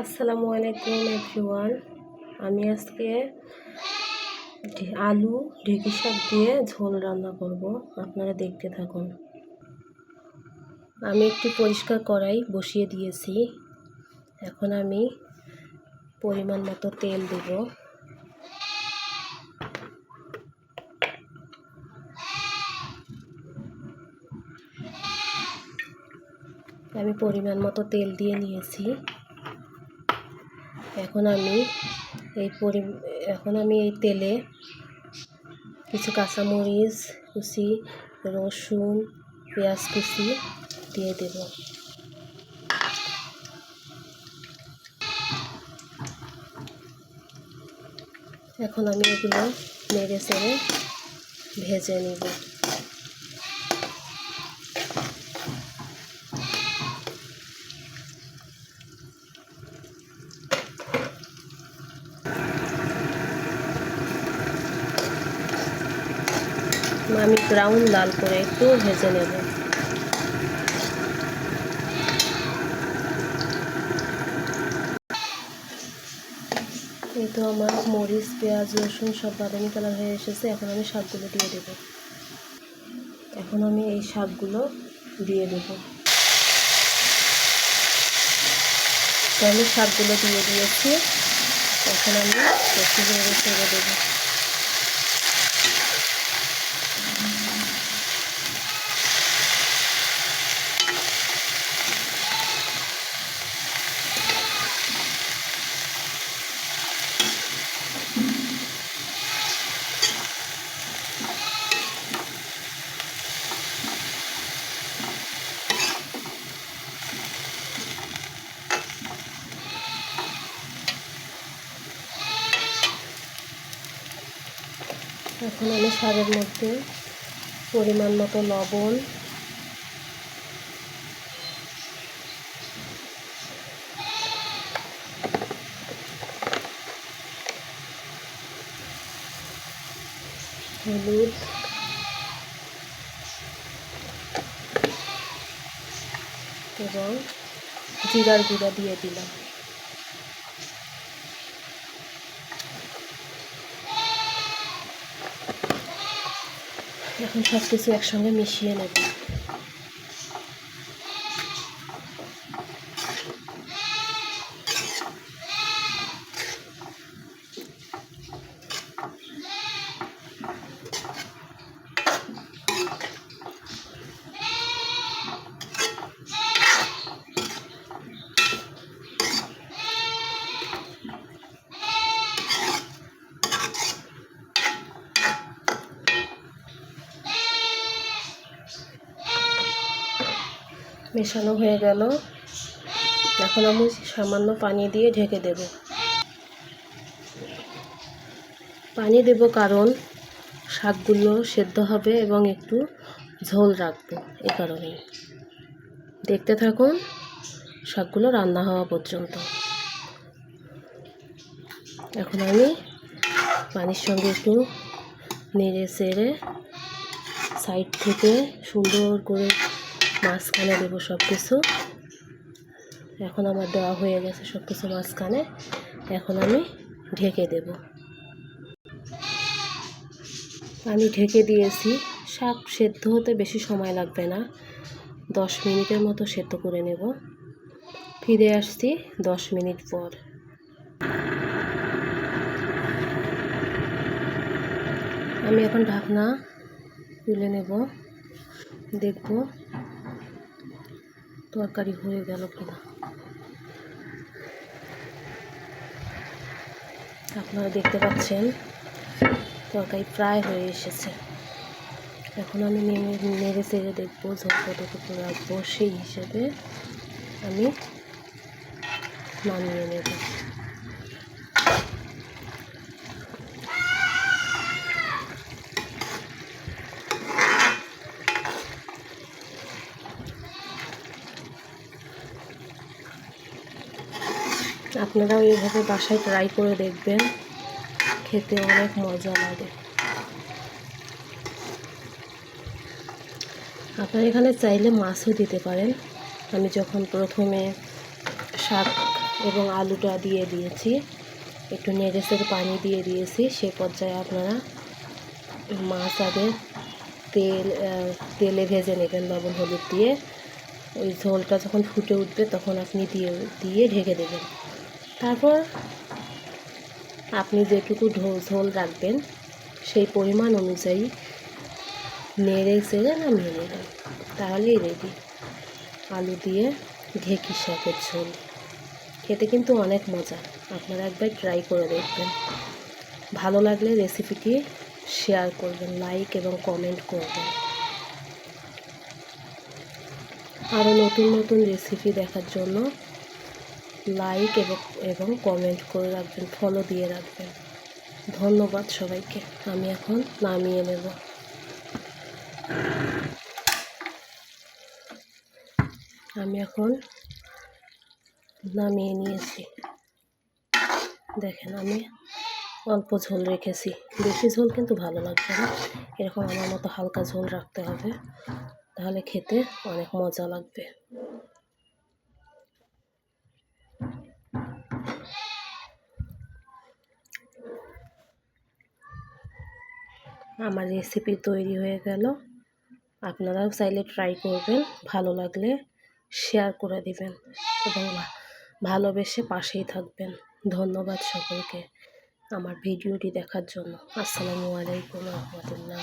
আসসালামু আলাইকুম এভরিওয়ান। আমি আজকে আলু ঢেঁকি শাক দিয়ে ঝোল রান্না করব, আপনারা দেখতে থাকুন। আমি একটি পরিষ্কার কড়াই বসিয়ে দিয়েছি। এখন আমি পরিমাণ মতো তেল দেব। আমি পরিমাণ মতো তেল দিয়ে নিয়েছি। এখন আমি এই তেলে কিছু কাঁচামরিচ কুচি, রসুন, পেঁয়াজ কুচি দিয়ে দেব। এখন আমি এগুলো নেড়ে চেড়ে ভেজে নেব। আমি ব্রাউন লাল করে একটু ভেজে নেব। এই তো আমার মরিচ, পেঁয়াজ, রসুন সব বাদামি কালার হয়ে এসেছে। এখন আমি শাকগুলো দিয়ে দেব। এই শাকগুলো দিয়ে দিয়েছি। এখন আমি একটু নেড়ে চেড়ে দেবো। এখন আমি শাকের মধ্যে পরিমাণ মতো লবণ, হলুদ, এবং জিরার গুঁড়া দিয়ে দিলাম। এখন সব কিছু একসঙ্গে মিশিয়ে নেব। মেশানো হয়ে গেল। এখন আমি সামান্য পানি দিয়ে ঢেকে দেব। পানি দেব কারণ শাকগুলো সেদ্ধ হবে এবং একটু ঝোল রাখবো, এই কারণেই। দেখতে থাকুন শাকগুলো রান্না হওয়া পর্যন্ত। এখন আমি পানির সঙ্গে একটু নেড়ে চেড়ে সাইড থেকে সুন্দর করে মাঝখানে দেবো সব কিছু। এখন আমার দেওয়া হয়ে গেছে সব কিছু মাঝখানে। এখন আমি ঢেকে দেব। আমি ঢেকে দিয়েছি। শাক সেদ্ধ হতে বেশি সময় লাগবে না, 10 মিনিটের মতো সেদ্ধ করে নেব। ফিরে আসছি 10 মিনিট পর। আমি এখন ঢাকনা তুলে নেব, দেখব তরকারি হয়ে গেল কিনা। আপনারা দেখতে পাচ্ছেন তরকারি প্রায় হয়ে এসেছে। এখন আমি নেড়ে চেড়ে দেখবো ঝোল কতটুকু রাখবো, সেই হিসেবে আমি নামিয়ে নেব। আপনারাও এইভাবে বাসায় ট্রাই করে দেখবেন, খেতে অনেক মজা লাগে। আপনারা এখানে চাইলে মাছও দিতে পারেন। আমি যখন প্রথমে শাক এবং আলুটা দিয়ে দিয়েছি, একটু নেড়েচেড়ে পানি দিয়ে দিয়েছি। সেই পর্যায়ে আপনারা মাছ আগে তেলে ভেজে নেবেন লবণ হলুদ দিয়ে। ওই ঝোলটা যখন ফুটে উঠবে তখন আপনি দিয়ে ঢেকে দেবেন। তারপর আপনি যেটুকু ঝোল রাখবেন সেই পরিমাণ অনুযায়ী নেড়ে চেড়ে নামিয়ে নেবেন, তাহলেই রেডি আলু দিয়ে ঢেঁকি শাকের ঝোল। খেতে কিন্তু অনেক মজা, আপনারা একবার ট্রাই করে দেখবেন। ভালো লাগলে রেসিপিটি শেয়ার করবেন, লাইক এবং কমেন্ট করবেন। আরও নতুন নতুন রেসিপি দেখার জন্য লাইক এবং কমেন্ট করে রাখবেন, ফলো দিয়ে রাখবেন। ধন্যবাদ সবাইকে। আমি এখন নামিয়ে নেব। আমি এখন নামিয়ে নিয়েছি। দেখেন আমি অল্প ঝোল রেখেছি, বেশি ঝোল কিন্তু ভালো লাগবে না। এরকম আমার মতো হালকা ঝোল রাখতে হবে, তাহলে খেতে অনেক মজা লাগবে। আমার রেসিপি তৈরি হয়ে গেল। আপনারাও চাইলে ট্রাই করবেন, ভালো লাগলে শেয়ার করে দিবেন এবং ভালোবেসে পাশেই থাকবেন। ধন্যবাদ সকলকে আমার ভিডিওটি দেখার জন্য। আসসালামু আলাইকুম রহমতুল্লাহ।